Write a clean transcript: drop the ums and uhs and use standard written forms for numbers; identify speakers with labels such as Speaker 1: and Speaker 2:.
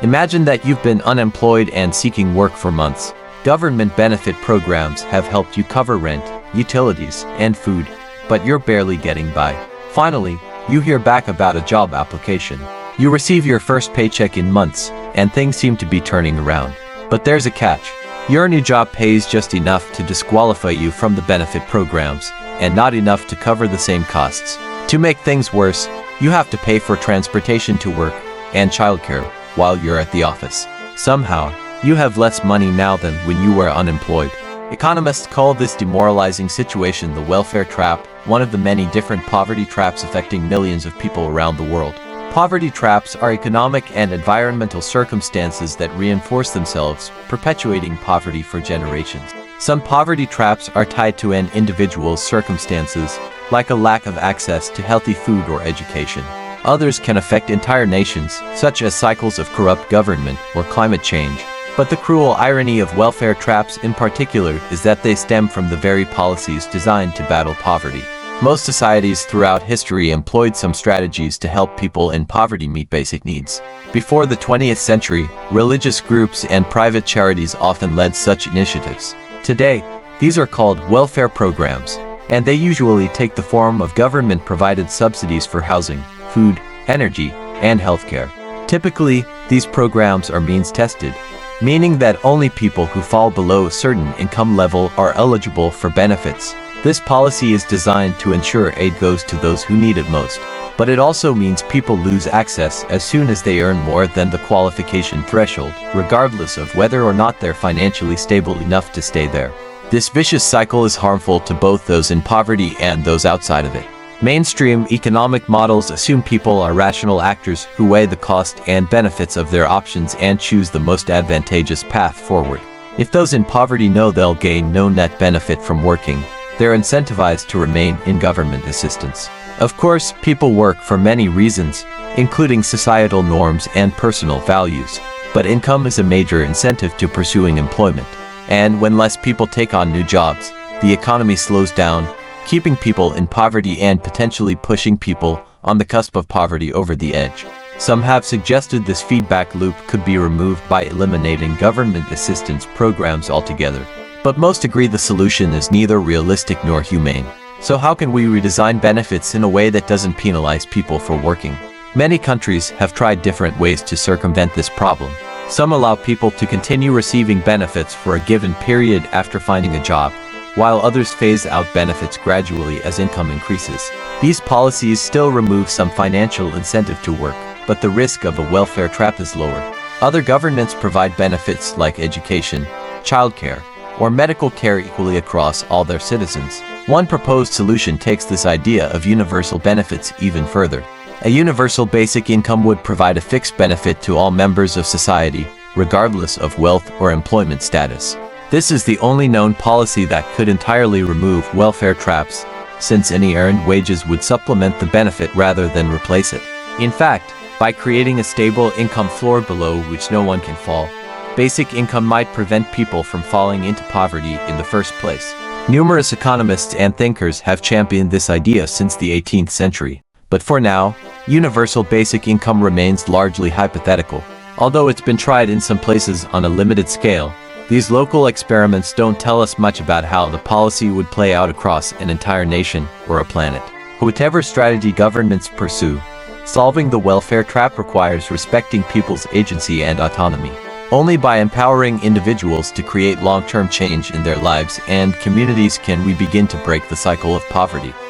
Speaker 1: Imagine that you've been unemployed and seeking work for months. Government benefit programs have helped you cover rent, utilities, and food, but you're barely getting by. Finally, you hear back about a job application. You receive your first paycheck in months, and things seem to be turning around. But there's a catch. Your new job pays just enough to disqualify you from the benefit programs, and not enough to cover the same costs. To make things worse, you have to pay for transportation to work and childcare while you're at the office. Somehow, you have less money now than when you were unemployed. Economists call this demoralizing situation the welfare trap, one of the many different poverty traps affecting millions of people around the world. Poverty traps are economic and environmental circumstances that reinforce themselves, perpetuating poverty for generations. Some poverty traps are tied to an individual's circumstances, like a lack of access to healthy food or education. Others can affect entire nations, such as cycles of corrupt government or climate change. But the cruel irony of welfare traps in particular is that they stem from the very policies designed to battle poverty. Most societies throughout history employed some strategies to help people in poverty meet basic needs. Before the 20th century, religious groups and private charities often led such initiatives. Today, these are called welfare programs, and they usually take the form of government-provided subsidies for housing, food, energy, and healthcare. Typically, these programs are means-tested, meaning that only people who fall below a certain income level are eligible for benefits. This policy is designed to ensure aid goes to those who need it most. But it also means people lose access as soon as they earn more than the qualification threshold, regardless of whether or not they're financially stable enough to stay there. This vicious cycle is harmful to both those in poverty and those outside of it. Mainstream economic models assume people are rational actors who weigh the cost and benefits of their options and choose the most advantageous path forward. If those in poverty know they'll gain no net benefit from working, they're incentivized to remain in government assistance. Of course, people work for many reasons, including societal norms and personal values, but income is a major incentive to pursuing employment. And when less people take on new jobs, the economy slows down, keeping people in poverty and potentially pushing people on the cusp of poverty over the edge. Some have suggested this feedback loop could be removed by eliminating government assistance programs altogether. But most agree the solution is neither realistic nor humane. So how can we redesign benefits in a way that doesn't penalize people for working? Many countries have tried different ways to circumvent this problem. Some allow people to continue receiving benefits for a given period after finding a job, while others phase out benefits gradually as income increases. These policies still remove some financial incentive to work, but the risk of a welfare trap is lower. Other governments provide benefits like education, childcare, or medical care equally across all their citizens. One proposed solution takes this idea of universal benefits even further. A universal basic income would provide a fixed benefit to all members of society, regardless of wealth or employment status. This is the only known policy that could entirely remove welfare traps, since any earned wages would supplement the benefit rather than replace it. In fact, by creating a stable income floor below which no one can fall, basic income might prevent people from falling into poverty in the first place. Numerous economists and thinkers have championed this idea since the 18th century. But for now, universal basic income remains largely hypothetical. Although it's been tried in some places on a limited scale, these local experiments don't tell us much about how the policy would play out across an entire nation or a planet. Whatever strategy governments pursue, solving the welfare trap requires respecting people's agency and autonomy. Only by empowering individuals to create long-term change in their lives and communities can we begin to break the cycle of poverty.